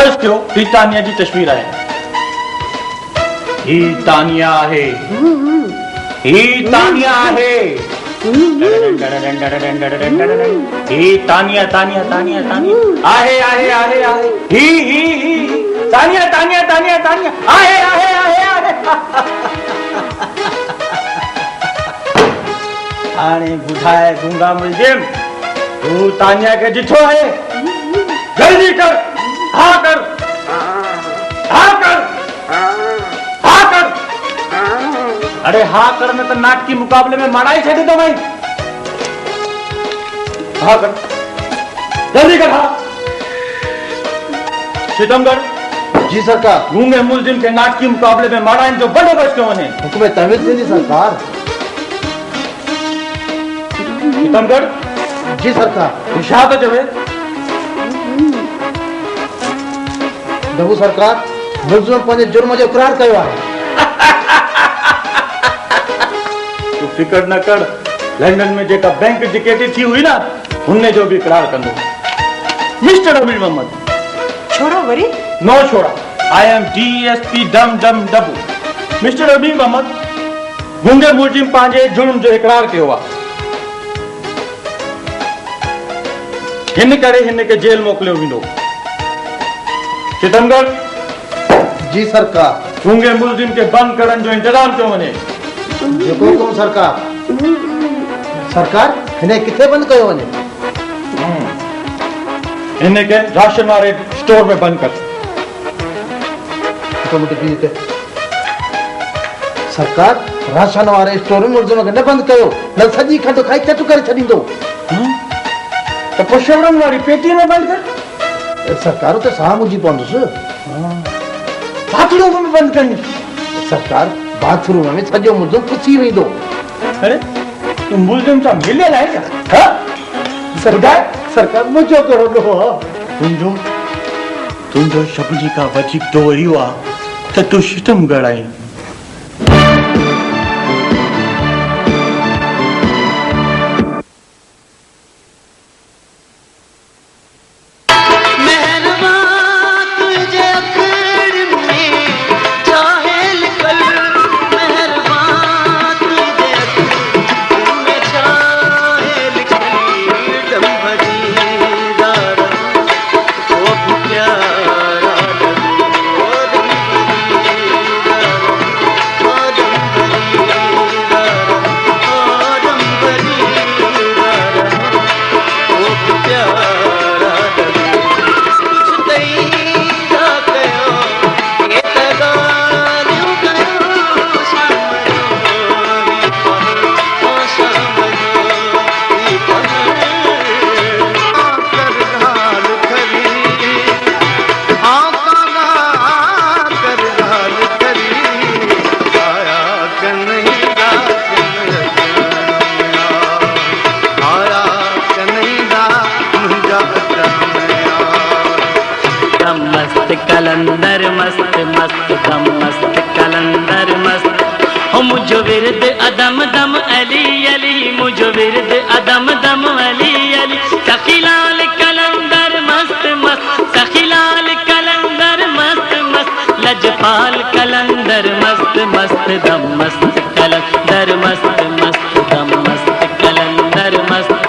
First क्यों ही तानिया जी तस्वीर है ही तानिया है ही तानिया है ही तानिया तानिया तानिया तानिया आहे आहे आहे आहे ही तानिया तानिया तानिया तानिया आहे आहे आहे आहे आने बुझाए गूंगा मुलजिम तू तानिया के जिठो है जल्दी कर हाँ कर हाँ कर हाँ कर अरे हाँ कर में तो नाटकी मुकाबले में मारा ही छे दो भाई हाँ कर जल्दी कर हाँ सितमगढ़ जी सरकार गूंगे मुलजिम के नाटकी मुकाबले में मारा जो बंदोबस्त क्यों ने हुक्म तहवील जी सरकार सितमगढ़ जी सरकार निशात जवे दबू सरकार मुलजिम पंहिंजे जुर्म जो इकरार कयो आहे तू फिकर न कर लंदन में जेका बैंक डिकेटी थी हुई ना उनने जो भी इकरार कंदो मिस्टर अमीर मोहम्मद छोड़ो वरी नो छोड़ा आई एम डीएसपी डम डम डबू मिस्टर अमीर मोहम्मद गूंगे मुलजिम पांजे जुर्म जो इकरार कयो आहे हिन करे हिन के जेल मोकलियो वेंदो सितमगढ़ जी सरकार गूंगे मुलजिम के बंद करण जो इंतजाम क्यों वने जेको हुकुम सरकार सरकार हिने किथे बंद कयो वने हिन के राशन वाले स्टोर में बंद कर तो मुझे दीजिए सरकार राशन वाले स्टोर में मुलजिम के न बंद कयो न सजी खंड खाई चटु करे छडींदो तो पुष्परन वाली पेटी में बंद कर सरकार तो साह मुझी पवंदुस बाथरूम में बंद करनी सरकार बाथरूम में सजो मुलजिम पुसी वेंदो अरे तू मुलजिम सां मिलियल आहे क्या हाँ सरकार सरकार मुझो करो नो तुंहिंजो सभिनी खां वधीक तो इहो आहे त तूं सितमगढ़ आहीं कलंदर मस्त मस्त दम मस्त कलंदर मस्त हो मुझो विरद अदम दम अली अली मुझो विरद अदम दम अली अली सखीलाल कलंदर मस्त मस्त सखीलाल कलंदर मस्त मस्त लजपाल कलंदर मस्त मस्त दम मस्त कलंदर मस्त मस्त दम मस्त कलंदर मस्त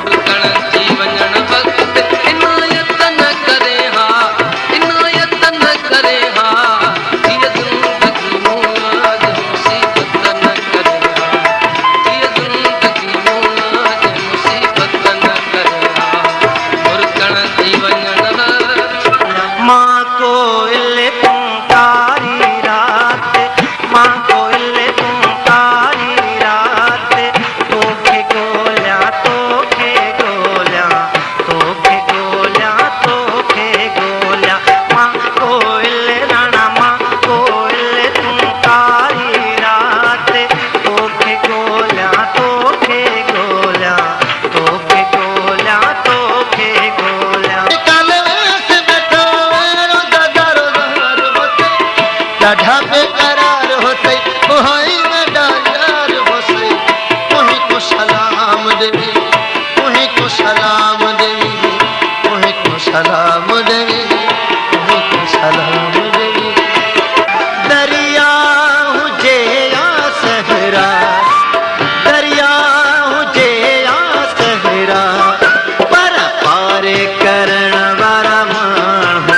करण वारा माण्हू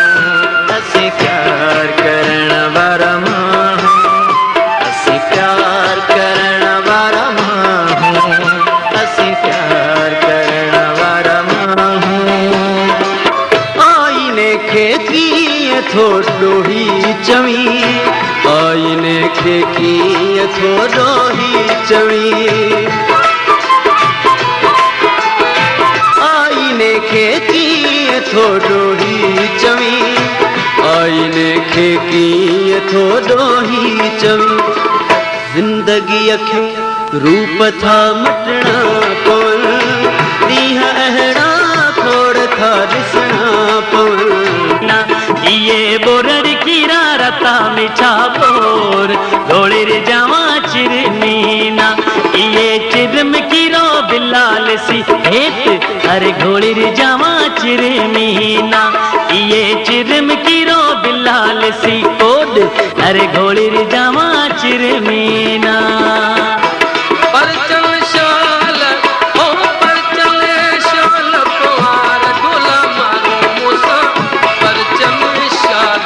असीं प्यार करण वारा माण्हू असीं प्यार करण वारा माण्हू असीं प्यार करण वारा माण्हू आईने खे कीअं थो ॾोही चवीं आईने खे कीअं थो ॾोही चवीं आईने खे कीअं थो ॾोही चवीं आईने खे कीअं थो ॾोही चवीं ज़िंदगीअ खे रूप था मटणा पवनि ॾींहं अहिड़ा खोड़ था ॾिसणा पवनि ना ये बोरड़ कीरा रता मिठा बोर घोड़े रे जावा चिरमीना ये चिरम कीरो बिलाल सी हेत अरे घोड़े रे जावा चिरमीना ये चिरम कीरो बिलाल सी कोड अरे घोड़े रे जावा चिरमीना परचम शाल ओ परचम शाल कुंवार ढोला मारो मूसा परचम शाल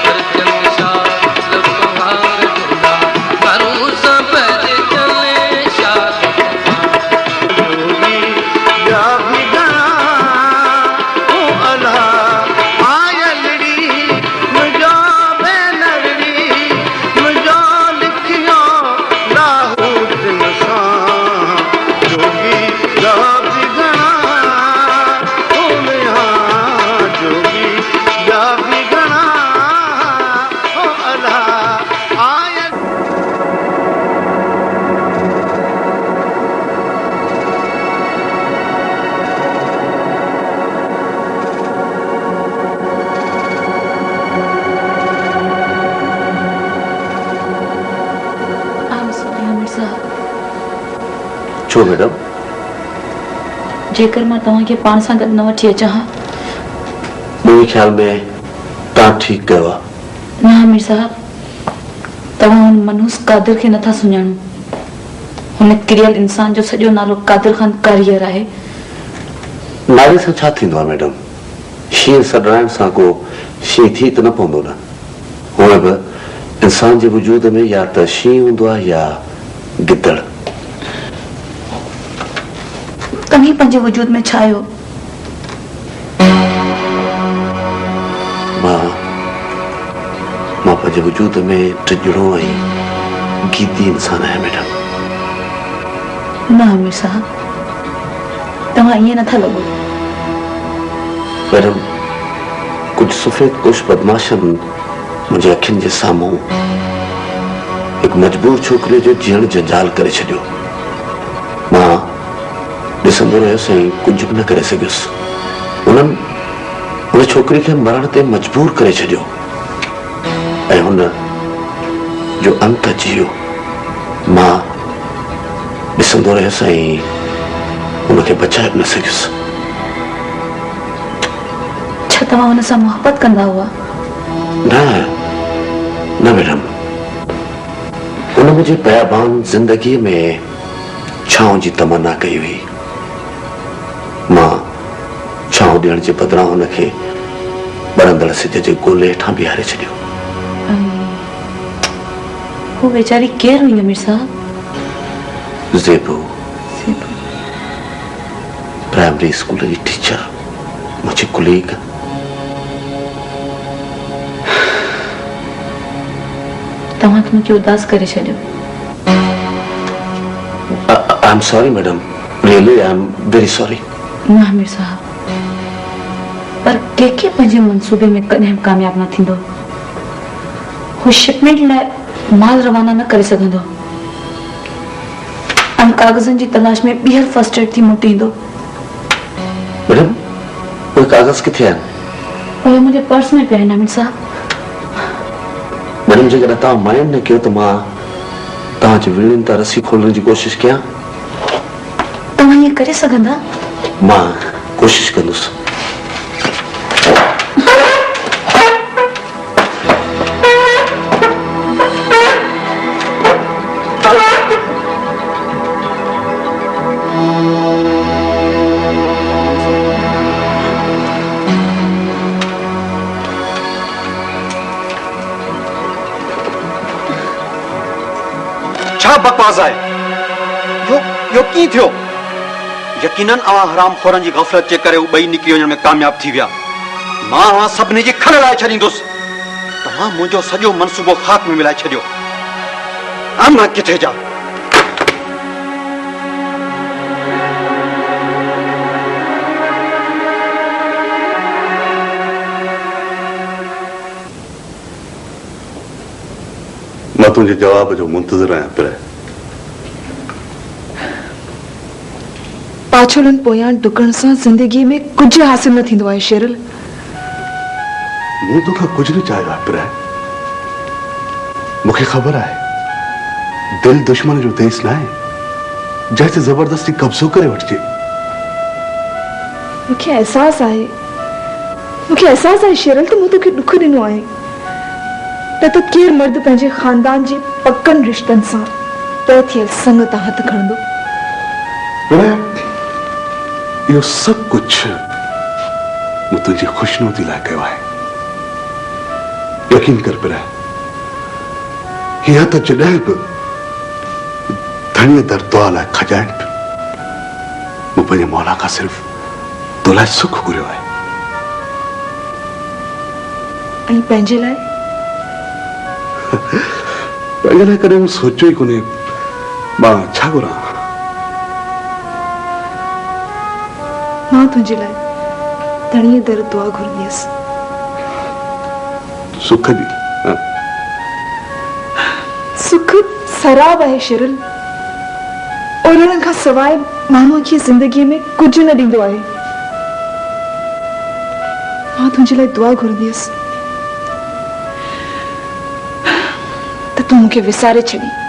परचम शाल कुंवार ढोला मारो मूसा परचम शाल योगी या बिगड़ा ओ अला आयलड़ी मुझा बैनरड़ी मुझा लिखिया लाहौर नशा जोगी या बिगड़ा ओ मेरा जोगी या बिगड़ा ओ अला आयल I'm sorry, आमिर साहब छो मैडम जेकर मां तव्हांखे पाण सां गॾु न वठी अचां हा मुंहिंजे ख्याल में तव्हां ठीकु कयो आहे न आमिर साहब तव्हां हुन मनहूस कादिर खे नथा सुञाणो हुन किरियल इंसान जो सॼो नालो कादिर खान कारियर आहे नाले सां छा थींदो आहे मैडम शींहं सॾाइण सां को शींहं थी त न पवंदो न हूअं बि इंसान जे वजूद में या त शींहं हूंदो आहे या गिदड़ तव्हीं पंहिंजे वजूद में छा आहियो मां पंहिंजे वजूद में टिजड़ो ऐं गीती इंसान आहियां मैडम न आमिर साहब तव्हां ईअं नथा लॻो मैडम कुझु सफ़ेद कुश बदमाशनि मुंहिंजे अखियुनि जे साम्हूं हिकु मजबूर छोकिरे जो जीअण जंजाल करे छॾियो मां ॾिसंदो रहियुसि ऐं कुझु बि न करे सघियुसि उन छोकिरी खे मरण ते मजबूर करे छॾियो ऐं हुन जो अंत अची वियो मां ॾिसंदो रहियुसि ऐं हुनखे बचाए बि न सघियुसि छा तव्हां हुन सां मोहबत कंदा हुआ न मैडम हुन मुंहिंजे बयाबान ज़िंदगीअ में छांव जी तमन्ना कई हुई मां छांव ॾियण जे बदिरां हुनखे ॿरंदड़ सिज जे गोले हेठां बीहारे छॾियो हू वेचारी केरु हुई अमीर साहब ज़ेबू प्राइमरी स्कूल जी टीचर मुंहिंजी कुलीग तव्हांखे मूंखे उदास करे छॾियो I am sorry madam really I am very sorry न आमिर साहब पर कंहिंखे पंहिंजे मंसूबे में कॾहिं कामयाब न थींदो हू शिपमेंट लाइ माल रवाना न करे सघंदो ऐं कागज़नि जी तलाश में ॿीहर फर्स्ट एड थी मोटी ईंदो मैडम उहे कागज़ किथे आहिनि उहे मुंहिंजे पर्स में पिया आहिनि आमिर साहब मैडम जेकॾहिं तव्हां माइंड न कयो त मां तव्हांजे विड़ियुनि तां रसी खोलण जी कोशिशि कयां तव्हां ईअं करे सघंदा मां कोशिशि कंदुसि बकवास है यो की थियो यकीनन अवां हराम खोरन जी गफलत जे करे बई निकली वञण में कामयाब थी विया मां सभिनी जी खण लाए छॾींदुसि तव्हां मुंहिंजो सॼो मनसूबो खाक में मिलाए छॾियो मां किथे जा मैं तुझे जवाब जो मुंतजर आहियां पिया पाछोलन पोयां डुकण सां जिंदगी में कुछ हासिल न थींदो आहे शेरल मूं तोखां कुछ न चाहियो आहे पिया मूंखे ख़बर आहे दिल दुश्मन जो देश न आहे जंहिं ते जबरदस्ती कब्ज़ो करे वठिजे मूंखे एहसास आहे शेरल त मूं तोखे दुख ॾिनो आहे न त केर मर्द पंहिंजे खानदान जे पकनि रिश्तनि सां तय थियल संग तां हथ खणंदो इहो सभु कुझु मूं तुंहिंजी ख़ुशनूदी लाइ कयो आहे यकीन कर पिया हीअं त जॾहिं बि धणीअ दर दुआ लाइ खजाइण पियो मूं पंहिंजे मौला खां सिर्फ़ु तो लाइ सुख घुरियो आहे ऐं पंहिंजे लाइ पंहिंजे लाइ कॾहिं मूं सोचियो ई कोन्हे मां छा घुरां मां तुंहिंजे लाइ धणीअ दर दुआ घुरंदसि सुख जी सुख सराब आहे शेरल उन्हनि खां सवाइ माण्हूअ खे ज़िंदगीअ में कुझु न ॾींदो आहे मां तुंहिंजे लाइ दुआ घुरंदसि त तूं मूंखे विसारे छॾी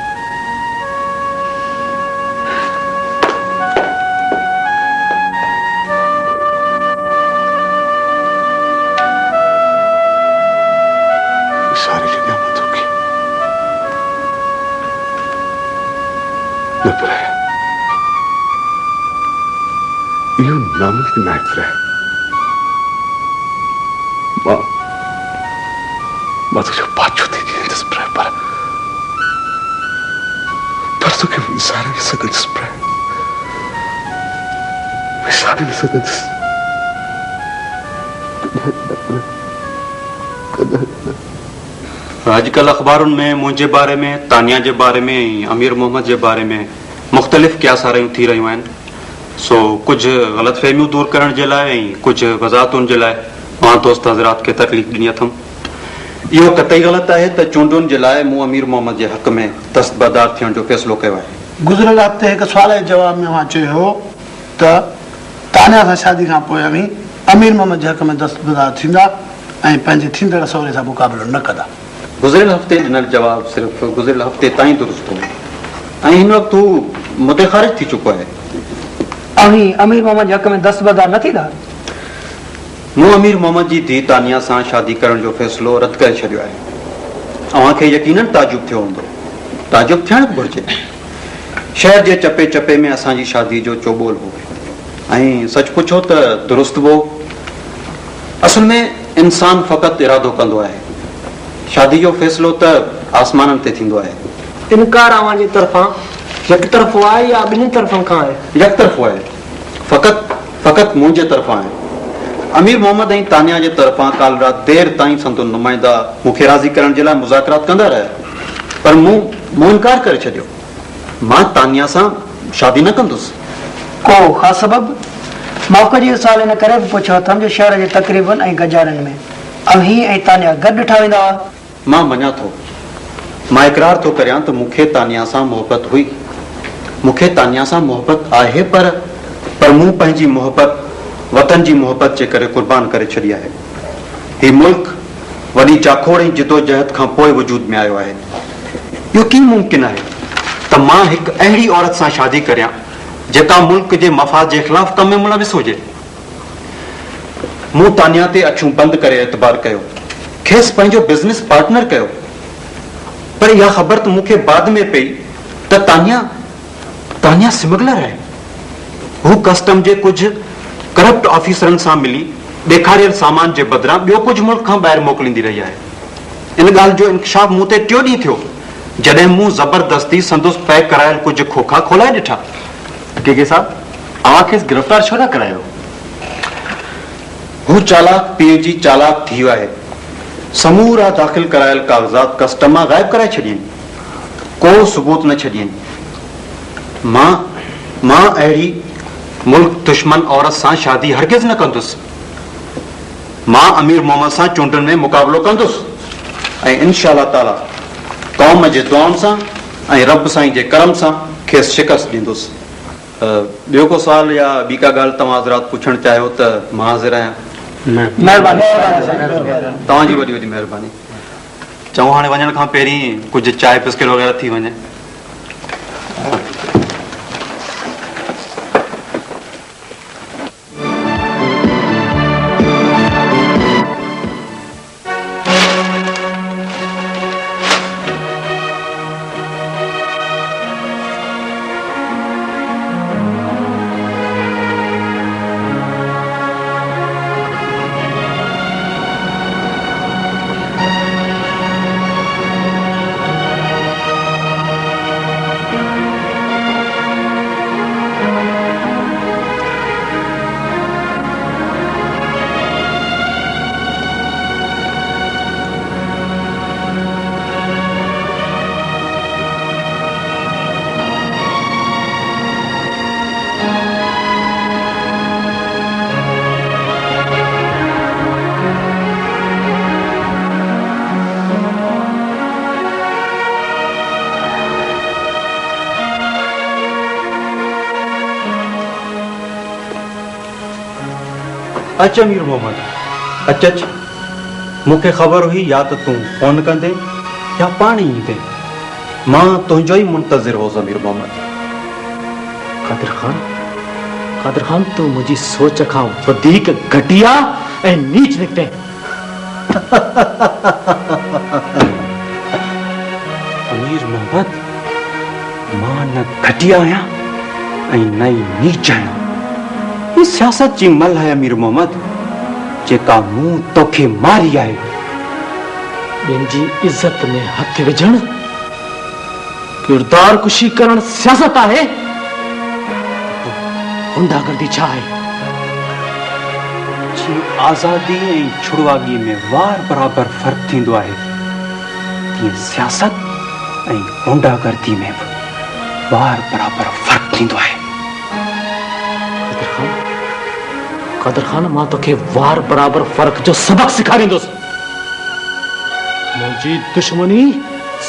इहो नामुमकिन आहे पिया मां तुंहिंजो पाछो थी जींदुसि पिया पर तोखे विसारे न सघंदुसि पिया विसारे न सघंदुसि आजकल अखबारुनि में मुंहिंजे बारे में तानिया जे बारे में अमीर मोहम्मद जे बारे में मुख़्तलिफ़ क़यासारियूं थी रहियूं आहिनि सो कुछ गलत फहमियूं दूर करण जे लाइ कुछ वज़ाहतुनि जे लाइ मां दोस्त हज़रात खे तकलीफ़ ॾिनी अथमि इहो कतई ग़लति आहे त चूंडुनि जे लाइ मूं अमीर मोहम्मद जे हक़ में दस्तबरदार थियण जो फ़ैसिलो कयो आहे गुज़िरियल हफ़्ते हिकु सुवाल जे जवाब में मां चयो हो त तानिया सां शादी खां पोइ अमीर मोहम्मद जे हक़ में दस्तबरदार थींदा ऐं पंहिंजे थींदड़ सहुरे सां मुक़ाबिलो न कंदा गुज़िरियल हफ़्ते ॾिनल जवाब सिर्फ़ु गुज़िरियल हफ़्ते ताईं दुरुस्त हो ऐं हिन वक़्तु हू मुदे ख़ारिज थी चुको आहे अमीर मोहम्मद हक़ में दस्तबरदार न थींदा मूं अमीर मोहम्मद जी धीउ तानिया सां शादी करण जो फ़ैसिलो रद्द करे छॾियो आहे अव्हांखे यकीनन ताजुब थियो हूंदो ताजुब थियण बि घुरिजे शहर जे चपे चपे में असांजी शादी जो चोबोल हो ऐं सच पुछो त दुरुस्त हो असल में इंसान फ़क़ति इरादो कंदो आहे शादी जो फ़ैसिलो त आसमाननि ते थींदो आहे इनकार अव्हां जी तरफ़ां यकतरफ़ो आहे या ॿिन्ही तरफ़नि खां आहे यकतरफ़ो आहे फ़क़ति मुंहिंजे तरफ़ां आहे अमीर मोहम्मद ऐं तानिया जे तरफ़ां काल राति देर ताईं संदुनि नुमाइंदा मूंखे राज़ी करण जे लाइ मुज़ाकरात कंदा रहिया पर मूं इनकार करे छॾियो मां तानिया सां शादी न कंदुसि को ख़ासि सबब मौक़े जी साल इन करे बि पुछियो अथमि जो शहर जे तक़रीबनि ऐं गजारनि में अव्हीं ऐं तानिया गॾु ॾिठा वेंदा हुआ मां मञा थो मां इक़रार थो करियां त मूंखे तानिया सां मोहबत हुई मूंखे तानिया सां मोहबत आहे पर मूं पंहिंजी मोहबत वतन जी मोहबत जे करे कुर्बान करे छॾी आहे हीउ मुल्क वॾी जाखोड़ ऐं जिदोजहद खां पोइ वजूद में आयो आहे इहो कीअं मुमकिन आहे त मां हिकु अहिड़ी औरत सां शादी करियां जेका मुल्क जे मफ़ाद जे ख़िलाफ़ कम में मुलविस हुजे मूं तानिया ते अखियूं बंदि करे एतबार कयो खेसि पंहिंजो बिज़नेस पार्टनर कयो पर इहा ख़बर त मूंखे बाद में पई त तानिया स्मगलर आहे हू कस्टम जे कुझु करप्ट ऑफिसरनि सां मिली ॾेखारियल सामान जे बदिरां ॿियो कुझु मुल्क खां ॿाहिरि मोकिलींदी रही आहे इन ॻाल्हि जो इंकशाफ मूं ते टियों ॾींहुं थियो जॾहिं मूं ज़बरदस्ती संदुस पैक करायल कुछ खोखा खोलाए ॾिठा। के साहब अवां खेसि गिरफ़्तार छो न करायो? हू चालाक पीउ जी चालाक थी वियो आहे। समूरा दाख़िल करायल कागज़ात कस्टम मां ग़ाइब कराए छॾियनि, को सबूत न छॾियनि। मां अहिड़ी मुल्क दुश्मन औरत सां शादी हरगिज़ न कंदुसि। मां अमीर मोहम्मद सां चूंडुनि में मुक़ाबिलो कंदुसि ऐं इंशाअल्लाह ताला क़ौम जे दुआउनि सां ऐं रब साईं जे करम सां खेसि शिकस्त ॾींदुसि। ॿियो को सवाल या ॿी का ॻाल्हि तव्हां हज़रात पुछणु चाहियो त मां हाज़िर आहियां। तव्हांजी वॾी वॾी महिरबानी। चऊं हाणे वञण खां पहिरीं कुझु चांहि बिस्किट वग़ैरह थी वञे। अच अमीर मोहम्मद अच। मूंखे ख़बर हुई या त तूं फोन कंदे या पाण ई ईंदे। मां तुंहिंजो ई मुंतज़िर होसि अमीर मोहम्मद। कादिर खान तूं मुंहिंजी सोच खां वधीक घटिया ऐं नीच निकिते। अमीर मोहम्मद मां न घटिया आहियां ऐं न ई नीच आहियां। ही सियासत जी मल है अमीर मोहम्मद जेका मूं तोखे मारी आहे। ॿियनि जी इज़त में हथ विझण किरदार कुशी करण सियासत आहे। गुंडागर्दी छा आहे? जी आज़ादी ऐं छुड़वागी में वार बराबर फ़र्क़ु थींदो आहे, तीअं सियासत ऐं गुंडागर्दी में बि वार बराबर फ़र्क़ु थींदो आहे। कादिर खान मां तोखे वार बराबर फ़र्क़ जो सबक सेखारींदुसि। मुंहिंजी दुश्मनी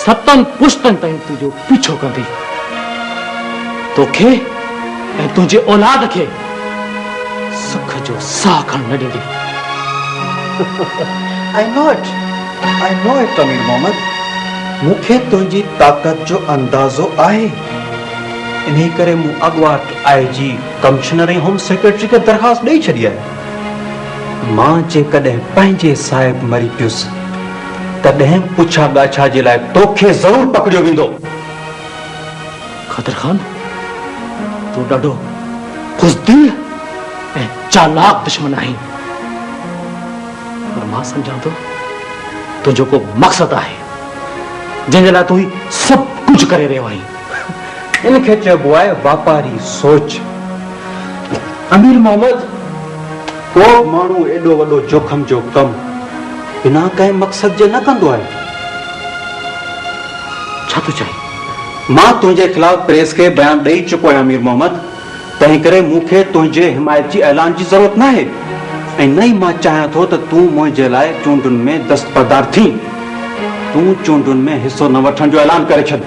7 पुश्तनि ताईं तुंहिंजो पीछो कंदी। तोखे ऐं तुंहिंजे औलाद खे सुख जो साह खणण न ॾींदी। I know it अमीर मोहम्मद। मूंखे तुंहिंजी ताक़त जो अंदाज़ो आहे। इन्ही करे मूं अॻुवाट IG कमिश्नर ऐं होम सेक्रेटरी खे दरख़्वास्त ॾेई छॾी आहे। मां जेकॾहिं पंहिंजे साहिब मरी पियुसि तॾहिं पुछा ॻाछा जे लाइ तोखे ज़रूरु पकड़ियो वेंदो। कादिर खान तूं ॾाढो बुज़दिल ऐं चालाक दुश्मन आहीं, पर मां सम्झां थो तुंहिंजो को मक़सदु आहे जंहिंजे लाइ तूं सभु कुझु करे रहियो आहीं। इनखे चइबो आहे वापारी सोच। अमीर मोहम्मद को माण्हू एॾो वॾो जोखम जो कमु बिना कंहिं मक़सद जे न कंदो आहे। छा थो चईं? मां तुंहिंजे ख़िलाफ़ प्रेस खे बयानु ॾेई चुको आहियां अमीर मोहम्मद। तंहिं करे मूंखे तुंहिंजे हिमायत जी ऐलान जी ज़रूरत न आहे ऐं न ई मां चाहियां थो त तूं मुंहिंजे लाइ चूंडुनि में दस्तबरदार थी। तूं चूंडुनि में हिसो न वठण जो ऐलान करे छॾ।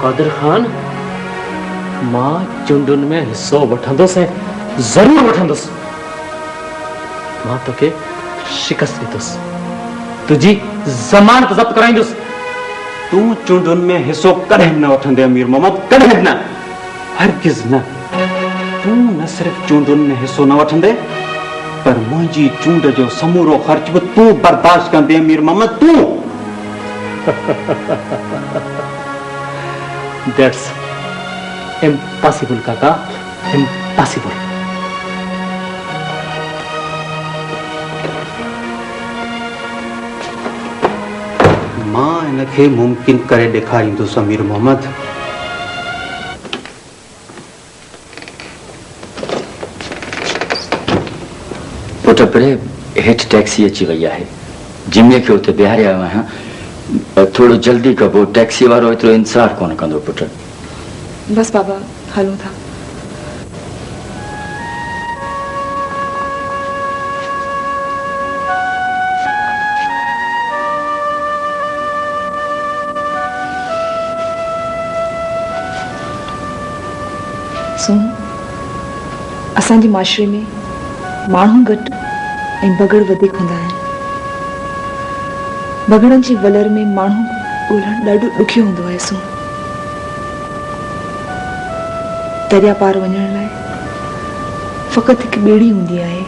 कादिर खान मां चूंडुनि में हिसो वठंदुसि ऐं ज़रूरु वठंदुसि। मां तोखे शिकस्त ॾींदुसि, तुंहिंजी ज़मानत ज़ब्त कराईंदुसि। तूं चूंडुनि में हिसो कॾहिं न वठंदे अमीर मोहम्मद, कॾहिं न, हरगिज़ न। तूं न सिर्फ़ चूंडुनि में हिसो न वठंदे पर मुंहिंजी चूंड जो समूरो ख़र्च बि तूं बर्दाश्त कंदे अमीर मोहम्मद। तूं That's impossible, Kaka. Impossible. मां इनखे मुमकिन करे ॾेखारींदुसि अमीर मोहम्मद। पुट परे हेठि टैक्सी अची वई आहे। जिमे खे उते बिहारे आयो आहियां। थोरो जल्दी कबो, टैक्सी वारो एतिरो इंतज़ारु कोन कंदो पुट। बस बाबा हलूं था। सुन, असांजे माशरे में माण्हू घटि ऐं बगड़ वधीक हूंदा आहिनि। बगड़नि जी वलर में माण्हू ॻोल्हणु ॾाढो ॾुखियो हूंदो आहे। सुन, दरिया पार वञण लाइ फ़क़ति हिकु ॿेड़ी हूंदी आहे।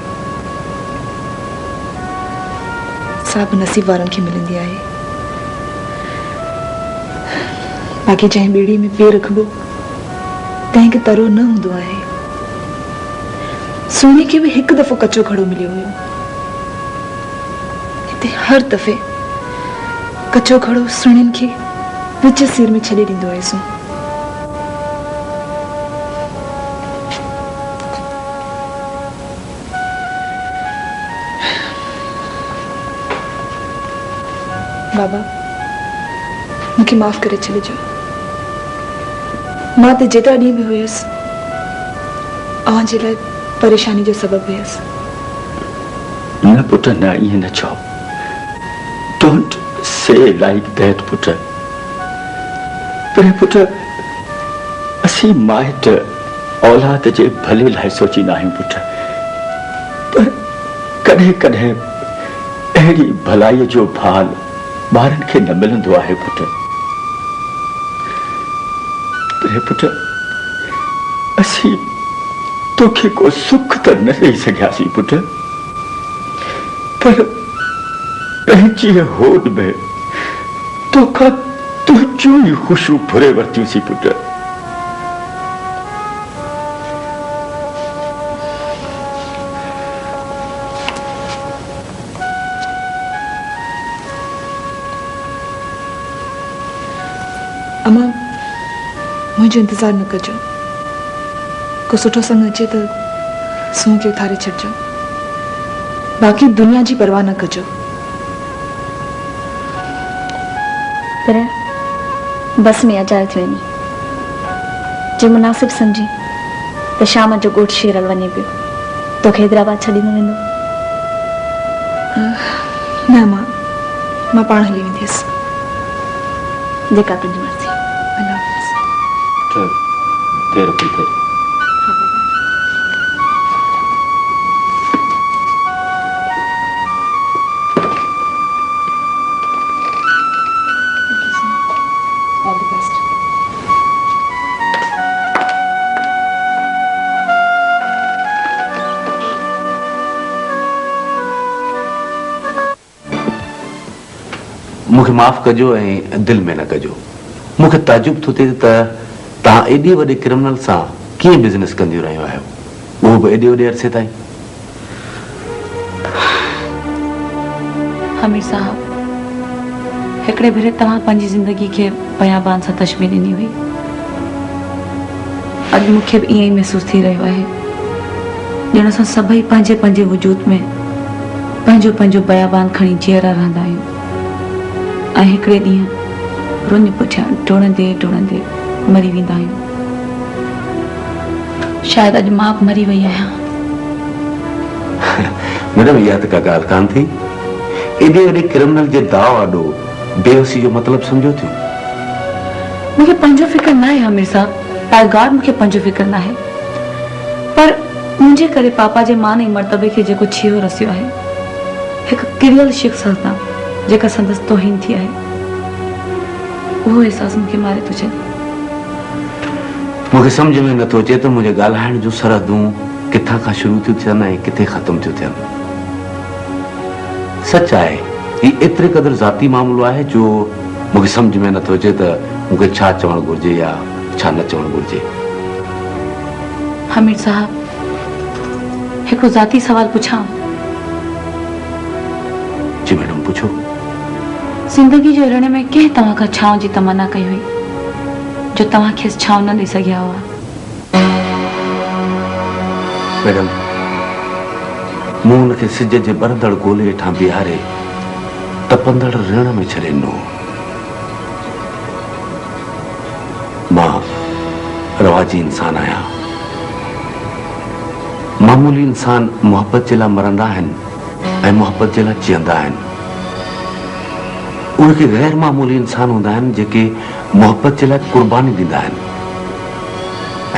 सा बि नसीब वारनि खे मिलंदी आहे। बाक़ी जंहिं ॿेड़ी में पेर रखिबो तंहिंखे तरो न हूंदो आहे। सोनी खे बि हिकु दफ़ो कचो घड़ो मिलियो हुयो। हिते हर दफ़े कचो घड़ो सुणियुनि खे विच सिर में छॾे ॾींदो आहे। सो बाबा मूंखे माफ़ करे छॾिजो। मां त जेतिरा ॾींहं बि हुयसि अव्हां जे लाइ परेशानी जो सबबु हुयसि। न पुट, न ईअं न चओ। Don't say like that put. पर पुट, असीं माइट औलाद जे भले लाइ सोचींदा आहियूं पुट। पर कॾहिं कॾहिं अहिड़ी भलाईअ जो भाल ॿारनि खे न मिलंदो आहे पुट। पर पुट, असीं तोखे को सुख त न ॾेई सघियासीं पुट, पर पंहिंजी होद में तोखां तुंहिंजूं ई ख़ुशियूं भुरे वरितियूंसीं पुट। अमा मुंहिंजो इंतज़ारु न कजो। को सुठो संग अचे त सूंह खे उथारे छॾिजो। बाक़ी दुनिया जी परवाह न कजो। पर बस में अजायो थी वञी। जे मुनासिब सम्झी त शाम जो ॻोठ शेरल वञे पियो, तोखे हैदराबाद छॾींदो वेंदो? न मां पाण हली वेंदसि। जेका तुंहिंजी मर्ज़ी। अल्लाह हाफ़िज़। देर थी थिए। All the best. मूंखे माफ़ कजो ऐं दिलि में न कजो। मूंखे ताजुब थो थिए त तव्हां एॾे वॾे क्रिमिनल सां कीअं बिज़नेस कंदियूं रहियो आहियो, उहो बि एॾे वॾे अरसे ताईं। हमीर साहब, हिकिड़े भेरे तव्हां पंहिंजी ज़िंदगी खे बयाबान सां तशबीह ॾिनी हुई। अॼु मूंखे बि ईअं ई महसूसु थी रहियो आहे ॼण असां सभई पंहिंजे पंहिंजे वजूद में पंहिंजो पंहिंजो बयाबान खणी जीअरा रहंदा आहियूं ऐं हिकिड़े ॾींहुं रुञ पुठियां टोड़ंदे टोड़ंदे मरी वेंदा आहियूं। शायदि अॼु मां बि मरी वई आहियां। मैडम, इहा त का ॻाल्हि कान थी। एॾे वॾे क्रिमिनल जे दाव आॾो बेवसी जो मतिलबु सम्झो थियो। मूंखे पंहिंजो फिक्र न आहे हमीर साहब, बाय गॉड मूंखे पंहिंजो फिक्र न आहे। पर मुंहिंजे करे पापा जे मान ऐं मर्तबे खे जेको छियो रसियो आहे, हिकु किरियल शख़्स सां जेका संदसि तौहीन थी आहे, उहो अहसासु मूंखे मारे थो छॾे। मूंखे सम्झ में नथो अचे त मुंहिंजे ॻाल्हाइण जूं सरहदूं किथां खां शुरू थियूं थियनि ऐं किथे ख़तम थियूं थियनि। सच आहे, हीउ एतिरे क़दुरु ज़ाती मामिलो आहे जो मूंखे सम्झ में नथो अचे त मूंखे छा चवणु घुरिजे या छा न चवणु घुरिजे। हमीर साहब, हिकिड़ो ज़ाती सवाल पुछां? जी मैडम, पुछो। जिंदगी जो रण में कंहिं तव्हां खां छांव जी तमन्ना कई हुई जो तव्हां खेसि छांव न ॾेई सघिया हुआ। मैडम, मूं हुनखे सिज जे बरंदड़ गोले हेठां बीहारे तपंदड़ रण में छॾे ॾिनो। मां रवाजी इंसान आहियां। मामूली इंसान मोहब्बत जे लाइ मरंदा आहिनि ऐं मोहब्बत जे लाइ जीअंदा आहिनि। उहे के गैर मामूली इंसान हूंदा आहिनि जेके मोहब्बत जे लाइ कुर्बानी ॾींदा आहिनि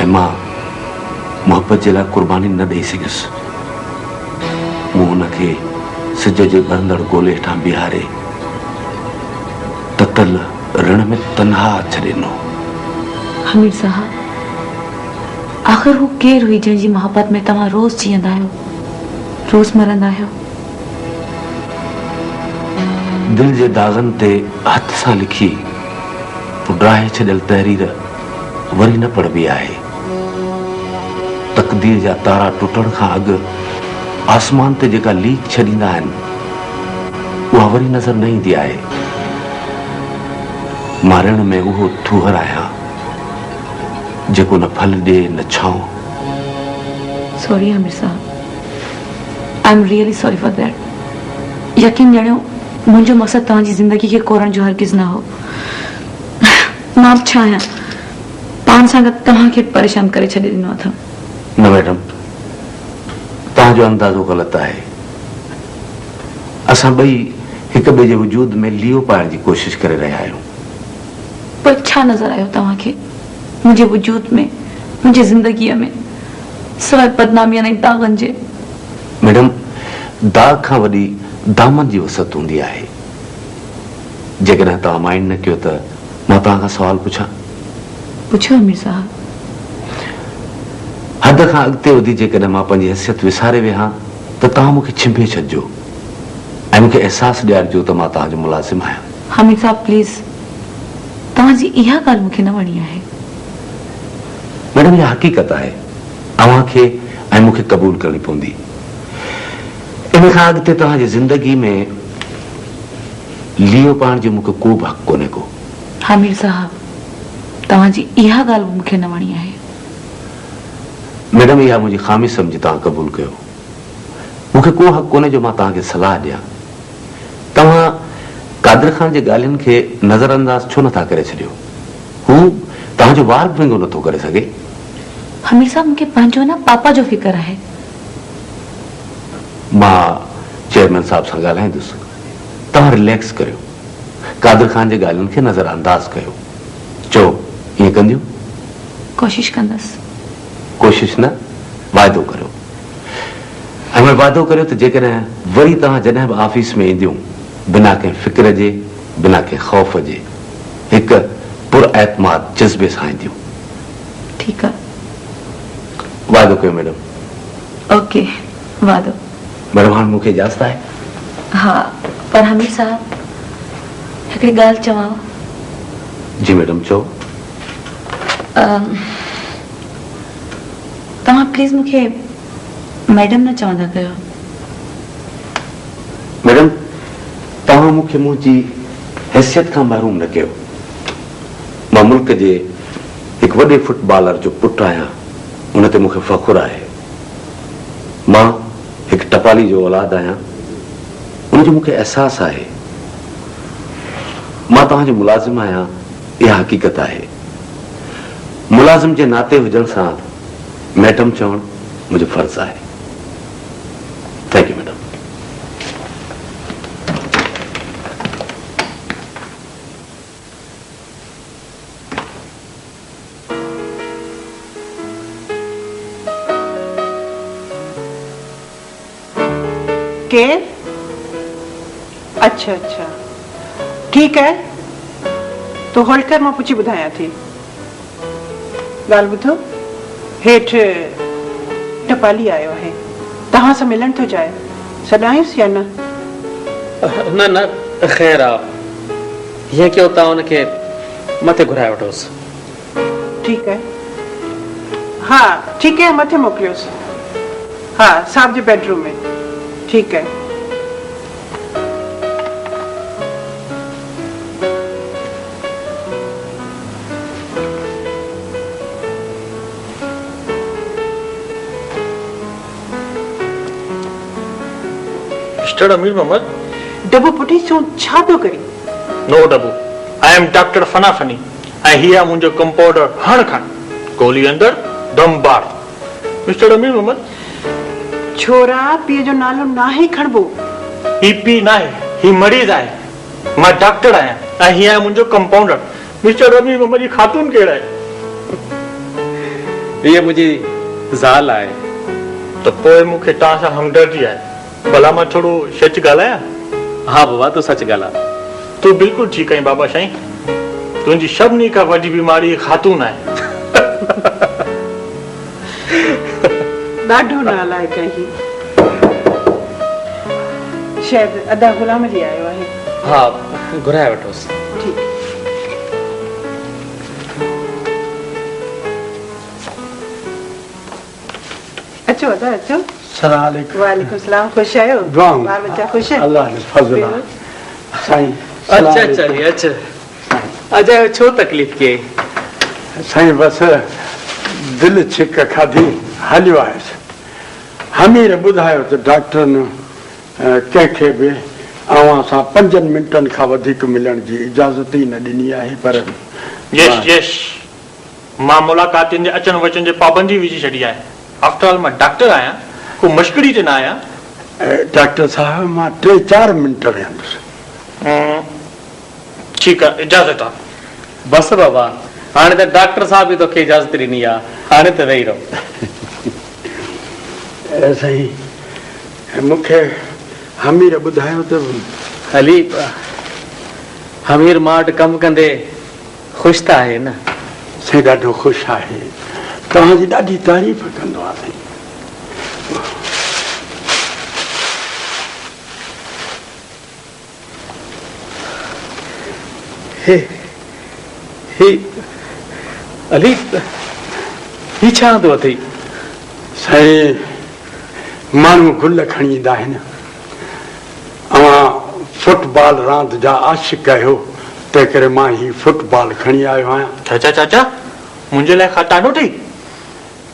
ऐं मां मोहब्बत जे लाइ कुर्बानी न ॾेई सघियुसि। मूं हुनखे सिज जे बरंदड़ गोले हेठां बीहारे ततल रण में तन्हा छॾे ॾिनो। हमीर साहब, आख़िर हू केर हुई जंहिंजी मोहब्बत में तव्हां रोज़ जीअंदा आहियो, रोज़ मरंदा आहियो? दिल जे दाग़नि ते हथ सां लिखी पुडाए छॾियल तहरीर वरी न पढ़बी आहे। तक़दीर जा तारा टुटण खां अॻु आसमान ते जेका लीक छॾींदा आहिनि उहा वरी नज़र न ईंदी आहे। मारण में उहो थूहर आहियां जेको न फल ॾे न छांव। सॉरी आमिर साहब, I am really sorry for that. यकीन ॼणियो मुंहिंजो मक़सदु तव्हांजी ज़िंदगी खे कोरण जो हरगिज़ न हो। मां छा आहियां, पाण सां गॾु तव्हांखे परेशान करे छॾे ॾिनो अथव। न मैडम, तव्हांजो अंदाज़ो ग़लति आहे। असां ॿई हिक ॿिए जे वजूद में लीओ पाइण जी कोशिश करे रहिया आहियूं। पर छा नज़र आयो तव्हांखे मुंहिंजे वजूद में, मुंहिंजी ज़िंदगीअ में, सवाइ बदनामी ऐं दाग़नि जे? मैडम, दाग़ खां वॾी दामन जी वसत हूंदी आहे। जेकॾहिं तव्हां माइंड न कयो त मां तव्हां खां सवाल पुछां? पुछो अमीर साहब। हद खां अॻिते वधी जेकॾहिं मां पंहिंजी हैसियत विसारे वेहां त तव्हां मूंखे छिंभे छॾिजो ऐं मूंखे अहसासु ॾियारिजो त मां तव्हांजो मुलाज़िम आहियां। हमीर साहब प्लीज़, तव्हांजी इहा ॻाल्हि मूंखे न वणी आहे। मैडम, इहा हक़ीक़त आहे। अव्हांखे ऐं मूंखे क़बूल करणी पवंदी। इन खां अॻिते तव्हांजी ज़िंदगी में लीओ पाइण जो मूंखे को बि हक़ कोन्हे को। हमीर साहब, तव्हांजी इहा ॻाल्हि मूंखे न वणी आहे। मैडम, इहा मुंहिंजी ख़ामी सम्झी तव्हां क़बूल कयो। मूंखे को हक़ कोन्हे जो मां तव्हांखे सलाह ॾियां। तव्हां कादिर ख़ान जे ॻाल्हियुनि खे नज़रअंदाज छो नथा करे छॾियो? हू तव्हांजो वार बि विंगो नथो करे सघे। हमीर साहब, मूंखे पंहिंजो न पापा जो फिक्र आहे। मां चेयरमैन साहब सां ॻाल्हाईंदुसि। तव्हां रिलैक्स करियो, कादिर ख़ान जे ॻाल्हियुनि खे नज़रअंदाज कयो। चओ, ईअं कंदियूं? कोशिश कंदसि। कोशिश न, वाइदो करियो। ऐं मैं वाइदो करियो त जेकॾहिं वरी तव्हां जॾहिं बि ऑफिस में ईंदियूं बिना कंहिं फिक्र जे, बिना कंहिं ख़ौफ़ जे, हिकु पुरएतमाद जज़्बे सां ईंदियूं। ठीकु आहे, वाइदो कयो मैडम। ओके, वाइदो। मैडम, हाणे मूंखे इजाज़त आहे? हा, पर हमीर साहब हिकिड़ी ॻाल्हि चवां। जी मैडम, चओ। तव्हां प्लीज़ मूंखे मैडम न चवंदा कयो। मैडम, तव्हां मूंखे मुंहिंजी हैसियत खां महरूम न कयो। मां मुल्क जे हिकु वॾे फुटबॉलर जो पुटु आहियां, उन ते मूंखे फ़ख़ुरु आहे। मां हिकु टपाली जो औलाद आहियां, उनजो मूंखे अहसासु आहे। मां तव्हांजो मुलाज़िम आहियां, इहा हक़ीक़त आहे। मुलाज़िम जे नाते हुजण सां मैडम चवणु मुंहिंजो फर्ज़ु आहे। Thank you madam. केर? अच्छा अच्छा, ठीक है, तो होल्ड कर, मां पुछी ॿुधायां थी। ॻाल्हि ॿुधो, हेठि टपाली आयो आहे, तव्हां सां मिलण थो चाहे, सॾायुसि या न? न न, ख़ैर आहे। हीअं कयो, तव्हां हुनखे मथे घुराए वठोसि। ठीकु आहे, हा ठीकु आहे, मथे मोकिलियोसि। हा, साहब जे बेडरूम में। ठीक है। मिस्टर अमीर मोहम्मद, डबो पुटी सो छा तो करी? नो डबो, आई एम डॉक्टर फनाफनी। ऐं हीअ मुंहिंजो कंपाउंडर हण खण, गोली अंदर दम बार। मिस्टर अमीर मोहम्मद, छोरा पीउ जो नालो नाहे खणबो। ही पी नाहे, ही मरीज़ आहे। मां डॉक्टर आहियां ऐं हीअ आहे मुंहिंजो कंपाउंडर। मिस्टर अमीर मोहम्मद, ही ख़ातून केरु आहे? ये मुझे ज़ाल आहे। त पोइ मूंखे तव्हां सां हमदर्दी आहे। भला मां थोरो सच ॻाल्हायां? हाँ बाबा, तो सच ॻाल्हा। तूं बिल्कुलु ठीकु आहीं बाबा साईं। तुंहिंजी सभिनी खां वॾी बीमारी ख़ातून आहे। ॾाढो नालायक आहे। शायदि अदा गुलाम अली आयो आहे। हाँ, घुराए वठोसि। ठीकु। अचो अदा अचो। सलाम अलैकुम। वालेकुम सलाम, खुश आयो? दुआ। बाल बच्चा खुश है? अल्लाह ने फजल आहे। साईं अच्छा चलिए, अच्छा अजय छो तकलीफ़ के? साईं बस दिल छिक खाधी हलियो आहे। हमीर ॿुधायो त डॉक्टर न कंहिंखे बि अवां सां 5 मिंटनि खां वधीक मिलण जी इजाज़त ई न ॾिनी आहे। पर यस यस, मां मुलाक़ातुनि जे अचण वचण जे पाबंदी विझी छॾी आहे। आफ्टर ऑल मां डॉक्टर आहियां, को मश्करी ते न आहियां। डॉक्टर साहब मां 3-4 मिंट वेहंदुसि। ठीकु आहे, इजाज़त आहे। बस बाबा, हाणे त डॉक्टर साहब बि तोखे इजाज़त ॾिनी आहे, हाणे त वेही रहो। साईं मूंखे हमीर ॿुधायो त हली हमीर मां वटि कमु कंदे ख़ुशि त आहे न? साईं ॾाढो ख़ुशि आहे, तव्हांजी ॾाढी तारीफ़ कंदो आहे साईं। हे अली, ही छा थो अथई? साईं माण्हू गुल खणी ईंदा आहिनि। अवां फुटबॉल रांदि जा आशिक़ आहियो, तंहिं करे मां ही फुटबॉल खणी आयो आहियां। चाचा चाचा, मुंहिंजे लाइ खटानो अथई?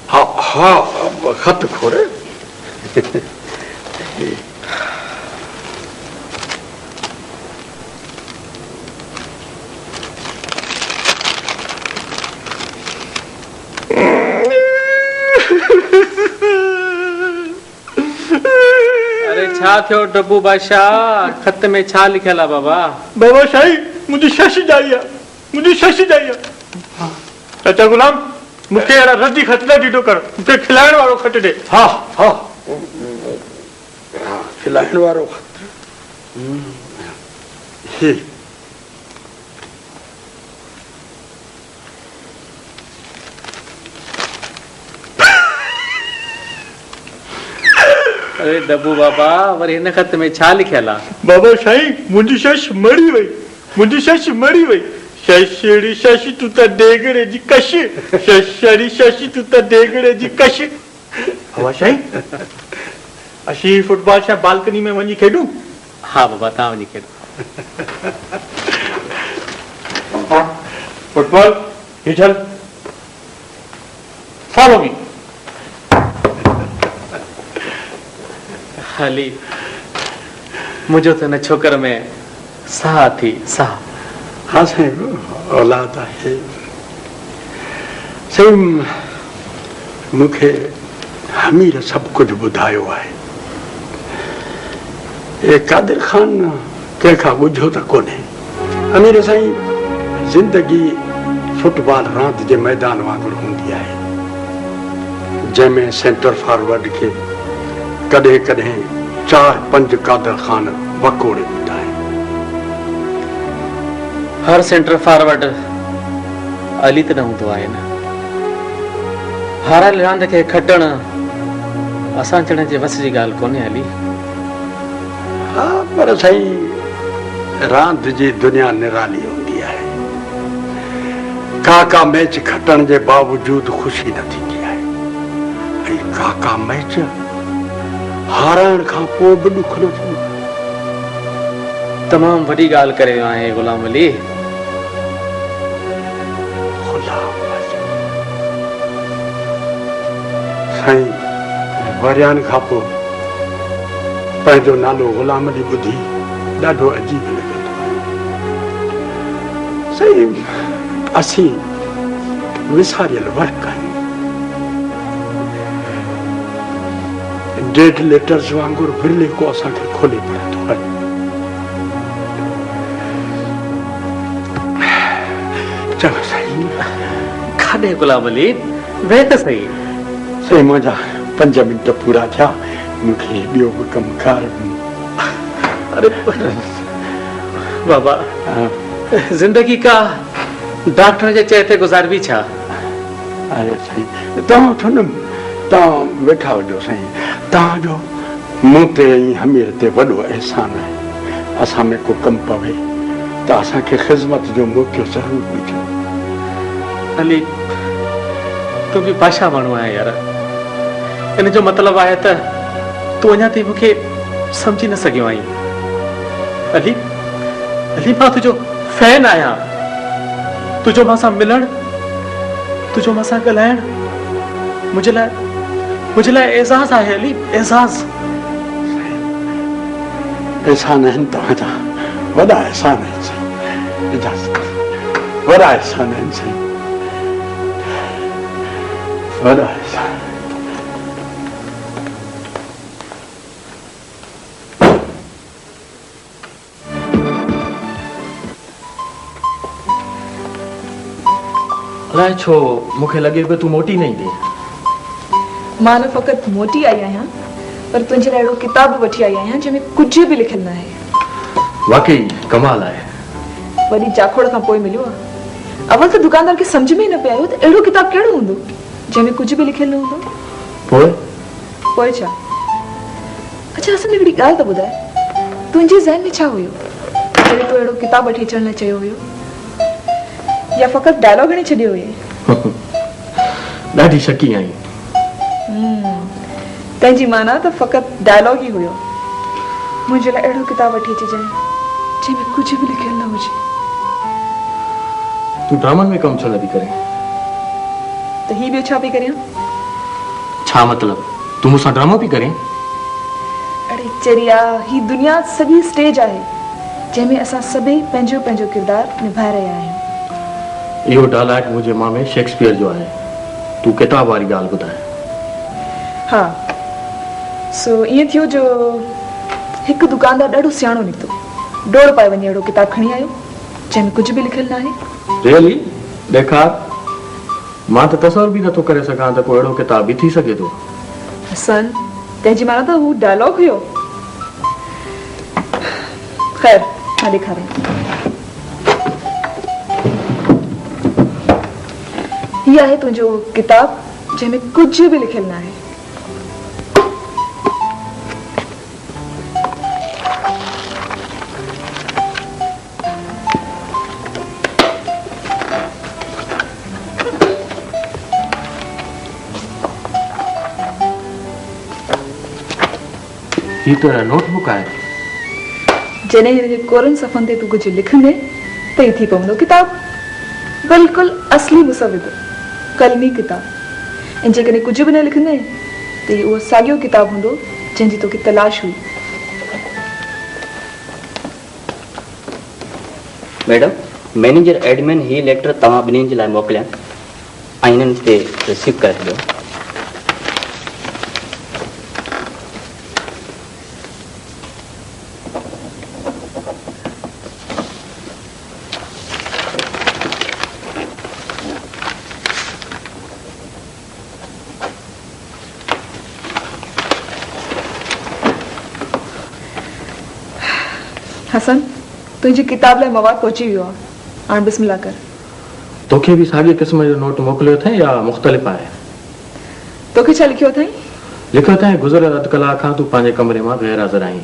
हा हा, ख़त खोरे। अरे छा थियो डब्बू बादशाह, खत में छा लिखियल आहे बाबा? बाबा साईं, मुंहिंजी शश जाई आहे, मुंहिंजी शश जाई आहे। चाचा गुलाम, मूंखे अहिड़ा रद्दी खत न ॾिठो कर, मूंखे खिलाइण वारो खत ॾे। हा हा, खिलाइण वारो खत। अरे डब्बू बाबा, वरी हिन खत में छा लिखियल आहे? बाबा साईं, मुंहिंजी शश मरी वई, मुंहिंजी शश मरी वई। शशड़ी शश तू त डेगड़े जी कश, शशड़ी शश तू त डेगड़े जी कश। बाबा साईं, असीं फुटबॉल छा बालकनी में वञी खेॾूं? हाँ बाबा, तव्हां वञी खेॾो। फुटबॉल ही चल, फॉलो मी। हली मुझो तो न छोकर में साह थी साह। हाँ साईं, औलाद आहे। साईं मूंखे हमीर सभु कुझु ॿुधायो आहे। ए कादिर ख़ान कंहिंखां ॿुधो त कोन्हे। अमीर साईं, ज़िंदगी फुटबॉल रांदि जे मैदान वांगुरु हूंदी आहे, जंहिंमें सेंटर फॉरवर्ड खे कॾहिं कॾहिं 4-5 कादर ख़ान वकोड़े ॾींदा आहिनि। हर सेंटर फॉरवर्ड अली त न हूंदो आहे न। हारायल रांदि खे खटण असां चढ़ण जे वस जी ॻाल्हि कोन्हे अली। हा, पर साईं रांदि जी दुनिया निराली हूंदी आहे। का मैच खटण जे बावजूद ख़ुशी न थींदी आहे, ऐं का मैच हाराइण खां पोइ बि ॾुख न थींदो। तमामु वॾी ॻाल्हि करे वियो आहे गुलाम अली। साईं वरियान खां पोइ पंहिंजो नालो ग़ुलाम अली ॿुधी ॾाढो अजीब लॻंदो आहे। सही असीं विसारियल वर्क आहियूं। डेड लेटर्स वांगुरु विरले को असांखे खोले पड़ंदो आहे। चङो साईं, काॾे गुलाम अली, वेह त सही। साईं मुंहिंजा 5 मिंट पूरा थिया, मूंखे ॿियो बि कमकार। अरे बाबा, जिंदगी का डॉक्टर जे चए ते गुज़ारबी छा? अरे साईं, तव्हां वठो न, तव्हां वेठा वञो साईं। तव्हांजो मूं ते ऐं हमीर ते वॾो अहसान आहे। असां में को कमु पवे त असांखे ख़िदमत जो मौक़ो ज़रूरु ॾिजो। अली, तूं बि पाशा माण्हू आहीं यार। इन जो मतिलबु आहे त तूं अञा ताईं मूंखे सम्झी न सघियो आहीं। अली, अली मां तुंहिंजो फैन आहियां। तुंहिंजो मां सां मिलणु, तुंहिंजो मां सां ॻाल्हाइणु मुंहिंजे लाइ एज़ाज़ आहे अली, एज़ाज़। एहसान आहिनि तव्हांजा, वॾा एहसान आहिनि साईं। इजाज़त, वॾा एहसान आहिनि साईं, वॾा एहसान। अलाए छो मूंखे लॻे पियो तूं मोटी न ईंदी। मां न फ़क़ति मोटी आई आहियां, पर तुंहिंजे लाइ अहिड़ो किताब वठी आई आहियां जंहिंमें कुझु बि लिखियलु न आहे। वाकई कमाल आहे। वॾी जाखोड़ खां पोइ मिलियो आहे। अवल त दुकानदार खे सम्झ में ई न पियो आयो त अहिड़ो किताब कहिड़ो हूंदो जंहिंमें कुझु बि लिखियलु न हूंदो। पोइ छा? अच्छा, असां हिकिड़ी ॻाल्हि त ॿुधाए, तुंहिंजे ज़हन में छा हुयो जॾहिं तूं अहिड़ो किताब वठी अचण लाइ चयो हुयो? या फ़क़ति डायलॉग हणी छॾियो हुई? ॾाढी शकी आई। तंहिंजी माना त फ़क़ति डायलॉग ई हुयो। मुंहिंजे लाइ अहिड़ो किताब वठी अचिजांइ जंहिंमें कुझु बि लिखियलु न हुजे। तूं ड्रामनि में कमु छो नथी करे? त ही ॿियो छा पई करियां? छा मतिलबु? तूं मूंसां ड्रामो पई करें? अड़े चरिया, ही दुनिया सॼी स्टेज आहे जंहिंमें असां सभई पंहिंजो पंहिंजो किरदारु निभाए रहिया आहियूं। इहो डायलॉग मुंहिंजे मां में शेक्सपियर जो आहे। तूं किताब वारी ॻाल्हि ॿुधाए। हा, सो ईअं थियो जो हिकु दुकानदार ॾाढो सियाणो निकितो, डोड़ पाए वञी अहिड़ो किताब खणी आयो जंहिंमें कुझु बि लिखियलु न आहे। रियली? ॾेखार। मां त तसवर बि नथो करे सघां त को अहिड़ो किताब बि थी सघे थो। हसन, तंहिंजी माना त हू डायलॉग हुयो। ख़ैर, मां ॾेखारियां। हीअ आहे तुंहिंजो किताब जंहिंमें कुझु बि लिखियलु न आहे। ही तो नोटबुक आहे। जॾहिं हिन जे कोरनि सफ़नि ते तूं कुझु लिखंदे त ही थी पवंदो किताब। बिल्कुलु असली मुसविद, कलमी किताब। ऐं जेकॾहिं कुझु बि न लिखंदे त उहो साॻियो किताब हूंदो जंहिंजी तोखे तलाश हुई। मैडम, मैनेजर एडमिन ही लेटर तव्हां ॿिन्हिनि जे लाइ मोकिलिया ऐं हिननि ते रिसीव करे छॾियो। हसन, तुंहिंजी किताब लाइ मवाद पहुची वियो आहे। हाणे बिस्मिल्लाह कर। तोखे बि साॻे क़िस्म जो नोट मोकिलियो अथई या मुख़्तलिफ़ आहे? तोखे छा लिखियो अथई? लिखियो अथई, गुज़िरियल अधु कलाक खां तूं पंहिंजे कमरे मां गैर हाज़िर आहीं।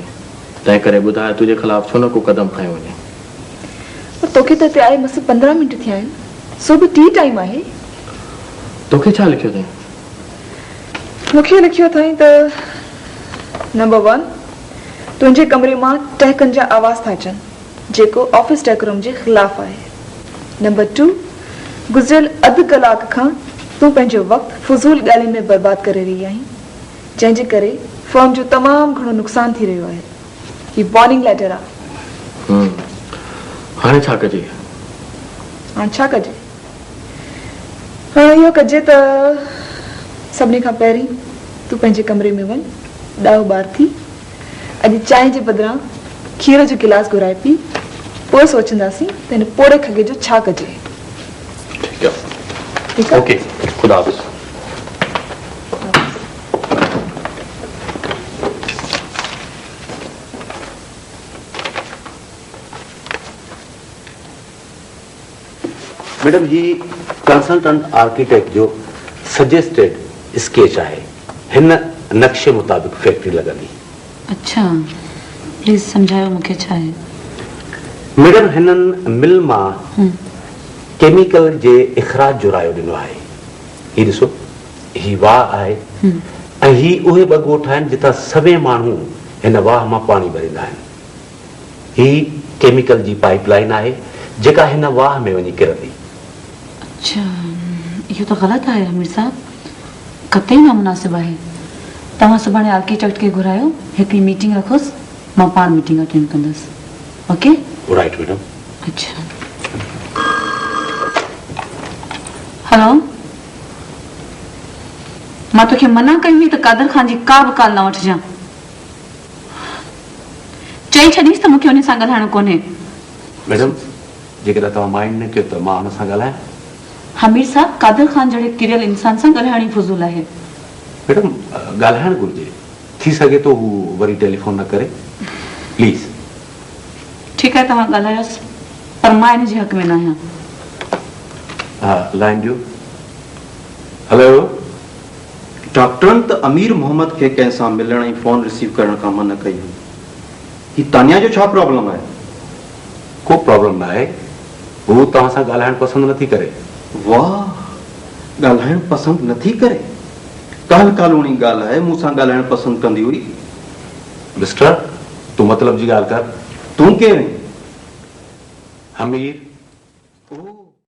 तंहिं करे ॿुधाए तुंहिंजे ख़िलाफ़ छो न को क़दम खयो वञे। पर तोखे त हिते आए मस 15 मिंट थिया आहिनि। सो बि टी टाइम आहे। तोखे छा लिखियो अथई? मूंखे लिखियो अथई त नंबर 1, तुंहिंजे कमरे मां टहकनि जा आवाज़ था अचनि जेको ऑफिस डेकोरम जे ख़िलाफ़ आहे। नंबर 2, गुज़िरियल अधु कलाक खां तूं पंहिंजो वक़्तु फज़ूल ॻाल्हियुनि में बर्बाद करे रही आहीं जंहिंजे करे फर्म जो तमाम घणो नुक़सान थी रहियो आहे। ही वॉर्निंग लेटर आहे। हाणे छा कजे? हाणे छा कजे? हाणे इहो कजे त सभिनी खां पहिरीं तूं पंहिंजे कमरे में वञ, ॾाहो ॿार थी, अॼु चांहि जे बदिरां खीर जो गिलास घुराए पी, पोइ सोचंदासीं त हिन पोड़े खगे जो छा कजे। ठीक है? ओके, खुदा हाफ़िज़। मैडम ही कंसल्टेंट आर्किटेक्ट जो सजेस्टेड स्केच आहे, हिन नक्शे मुताबिक फैक्ट्री लॻंदी। अच्छा, प्लीज समझायो मूंखे छा आहे। मैडम हिननि मिल मां केमिकल जे इखराज जो रायो ॾिनो आहे। ही ॾिसो, ही वाह आहे ऐं ही उहे ॿ ॻोठ आहिनि जितां सभई माण्हू हिन वाह मां पाणी भरींदा आहिनि। ही केमिकल जी पाइपलाइन आहे जेका हिन वाह में वञी किरंदी। अच्छा, इहो त ग़लति आहे अमीर साहब, कतई नामुनासिब आहे। तव्हां सुभाणे आर्किटेक्ट खे घुरायो, हिकिड़ी मीटिंग रखोसि, मां पाण मीटिंग अटेंड कंदसि। ओके? Right madam. अच्छा, हेलो, मां तोखे मना कई हुई त कादर ख़ान जी का बि काल न वठजांइ। चई छॾीस त मूंखे उन सां ॻाल्हाइणो कोन्हे। मैडम, जेकॾहिं तव्हां माइंड न कयो त मां हुन सां ॻाल्हायां। हमीर साहब, कादर ख़ान जहिड़े किरियल इंसान सां ॻाल्हाइण ई फुज़ूल आहे। मैडम, ॻाल्हाइणु घुरिजे, थी सघे तो हू वरी टेलीफोन न करे, प्लीज। ठीकु आहे, तव्हां ॻाल्हायोसि, पर मां हिन जे हक़ में न आहियां। हा, लाइन ॾियो। हेलो, डॉक्टरनि त अमीर मोहम्मद खे कंहिं सां मिलण ऐं फोन रिसीव करण खां मना कई हुई। ही तानिया जो छा प्रॉब्लम आहे? को प्रॉब्लम न आहे, हू तव्हां सां ॻाल्हाइणु पसंदि नथी करे। वाह, ॻाल्हाइणु पसंदि नथी करे? काल कालूणी ॻाल्हि आहे, मूंसां ॻाल्हाइणु पसंदि कंदी हुई। मिस्टर, तूं मतलब जी ॻाल्हि कर। तूं केरु आहीं? हमीर।